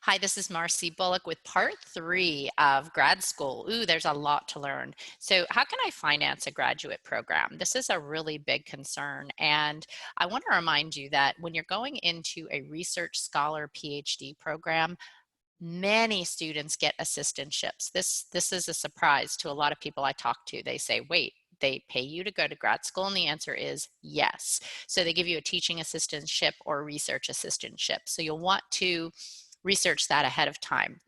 Hi, this is Marcy Bullock with part three of grad school. Ooh, there's a lot to learn. So, how can I finance a graduate program? This is a really big concern. And I want to remind you that when you're going into a research scholar PhD program, many students get assistantships. This is a surprise to a lot of people I talk to. They say, wait, they pay you to go to grad school? And the answer is yes. So they give you a teaching assistantship or a research assistantship. So you'll want to research that ahead of time.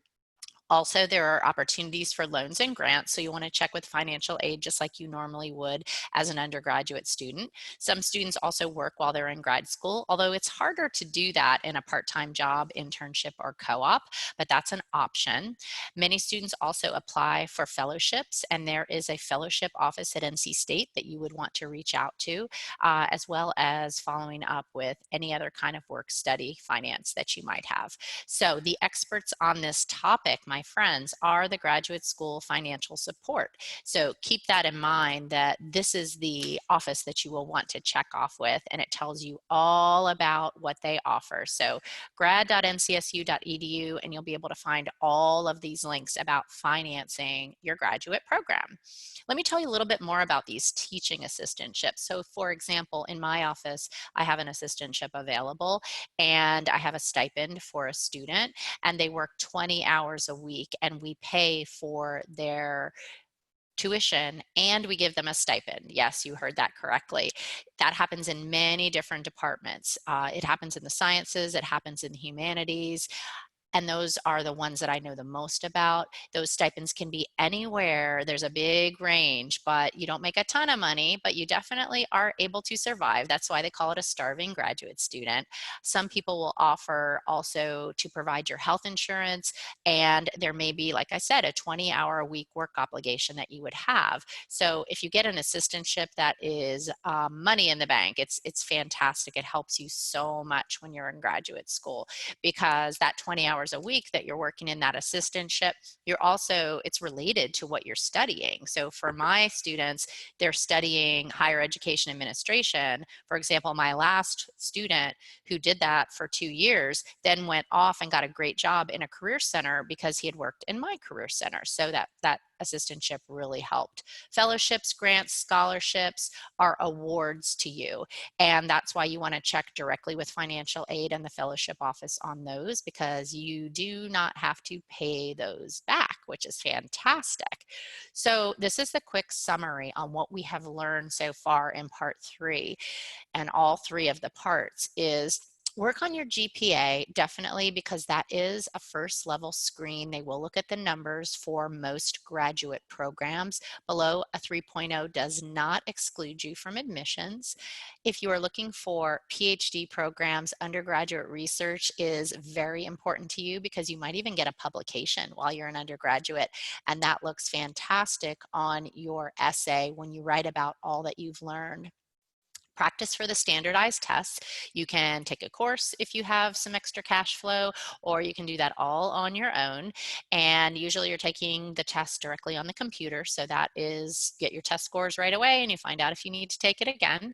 Also, there are opportunities for loans and grants, so you want to check with financial aid just like you normally would as an undergraduate student. Some students also work while they're in grad school, although it's harder to do that in a part-time job, internship, or co-op, but that's an option. Many students also apply for fellowships, and there is a fellowship office at NC State that you would want to reach out to, as well as following up with any other kind of work study finance that you might have. So the experts on this topic, my friends, are the graduate school financial support. So keep that in mind that this is the office that you will want to check off with, and it tells you all about what they offer. So grad.ncsu.edu, and you'll be able to find all of these links about financing your graduate program. Let me tell you a little bit more about these teaching assistantships. So for example, in my office, I have an assistantship available, and I have a stipend for a student, and they work 20 hours a week, and we pay for their tuition and we give them a stipend. Yes, you heard that correctly. That happens in many different departments. It happens in the sciences, it happens in the humanities, and those are the ones that I know the most about. Those stipends can be anywhere. There's a big range, but you don't make a ton of money, but you definitely are able to survive. That's why they call it a starving graduate student. Some people will offer also to provide your health insurance, and there may be, like I said, a 20-hour a week work obligation that you would have. So if you get an assistantship that is money in the bank, it's fantastic. It helps you so much when you're in graduate school, because that 20 hours a week that you're working in that assistantship, it's related to what you're studying. So for my students, they're studying higher education administration. For example, my last student who did that for 2 years then went off and got a great job in a career center because he had worked in my career center. So that assistantship really helped. Fellowships, grants, scholarships are awards to you. And that's why you want to check directly with financial aid and the fellowship office on those, because you do not have to pay those back, which is fantastic. So this is the quick summary on what we have learned so far in part three. And all three of the parts is: work on your GPA, definitely, because that is a first level screen. They will look at the numbers for most graduate programs. Below a 3.0 does not exclude you from admissions. If you are looking for PhD programs, undergraduate research is very important to you, because you might even get a publication while you're an undergraduate, and that looks fantastic on your essay when you write about all that you've learned. Practice for the standardized tests. You can take a course if you have some extra cash flow, or you can do that all on your own. And usually you're taking the test directly on the computer. So that is, get your test scores right away and you find out if you need to take it again.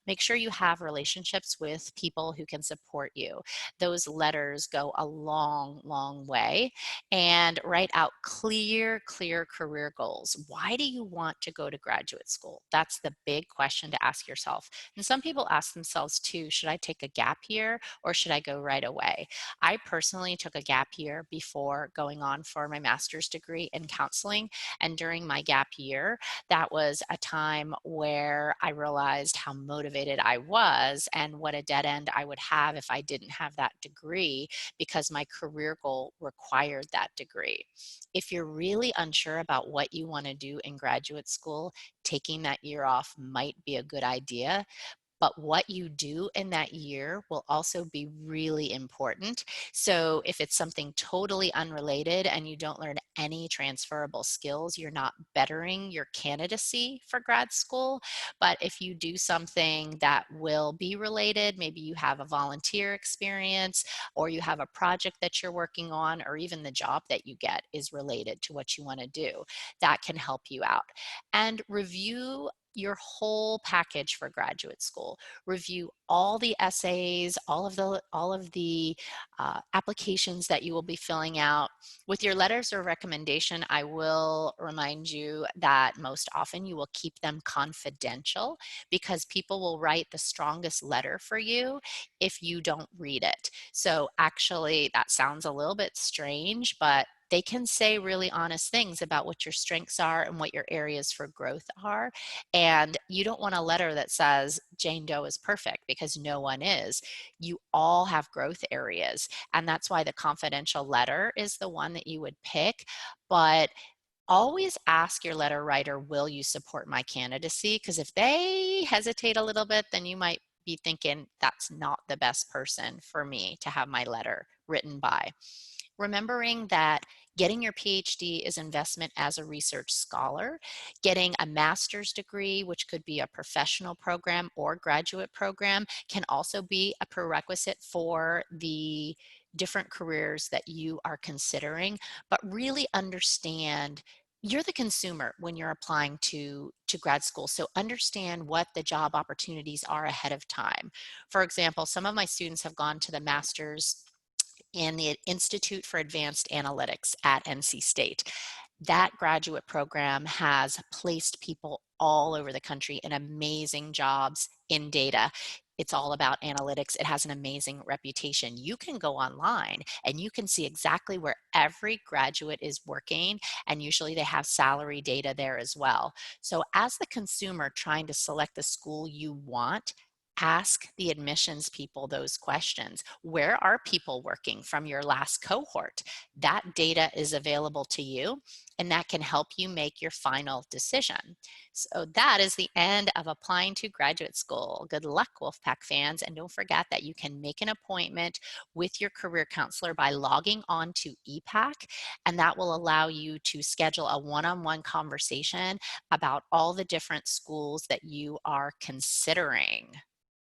Make sure you have relationships with people who can support you. Those letters go a long, long way. And write out clear career goals. Why do you want to go to graduate school? That's the big question to ask yourself. And some people ask themselves too, should I take a gap year or should I go right away? I personally took a gap year before going on for my master's degree in counseling. And during my gap year, that was a time where I realized how motivated I was and what a dead end I would have if I didn't have that degree, because my career goal required that degree. If you're really unsure about what you want to do in graduate school, taking that year off might be a good idea. But what you do in that year will also be really important. So if it's something totally unrelated and you don't learn any transferable skills, you're not bettering your candidacy for grad school. But if you do something that will be related, maybe you have a volunteer experience, or you have a project that you're working on, or even the job that you get is related to what you want to do, that can help you out. And review your whole package for graduate school. Review all the essays, all of the applications that you will be filling out. With your letters of recommendation, I will remind you that most often you will keep them confidential because people will write the strongest letter for you if you don't read it. So actually, that sounds a little bit strange, but they can say really honest things about what your strengths are and what your areas for growth are. And you don't want a letter that says Jane Doe is perfect, because no one is. You all have growth areas. And that's why the confidential letter is the one that you would pick. But always ask your letter writer, will you support my candidacy? Because if they hesitate a little bit, then you might be thinking that's not the best person for me to have my letter written by. Remembering that getting your PhD is investment as a research scholar. Getting a master's degree, which could be a professional program or graduate program, can also be a prerequisite for the different careers that you are considering. But really understand you're the consumer when you're applying to grad school. So understand what the job opportunities are ahead of time. For example, some of my students have gone to the master's in the Institute for Advanced Analytics at NC State. That graduate program has placed people all over the country in amazing jobs in data. It's all about analytics. It has an amazing reputation. You can go online and you can see exactly where every graduate is working, and usually they have salary data there as well. So as the consumer trying to select the school you want, ask the admissions people those questions. Where are people working from your last cohort? That data is available to you, and that can help you make your final decision. So that is the end of applying to graduate school. Good luck, Wolfpack fans, and don't forget that you can make an appointment with your career counselor by logging on to EPAC, and that will allow you to schedule a one-on-one conversation about all the different schools that you are considering.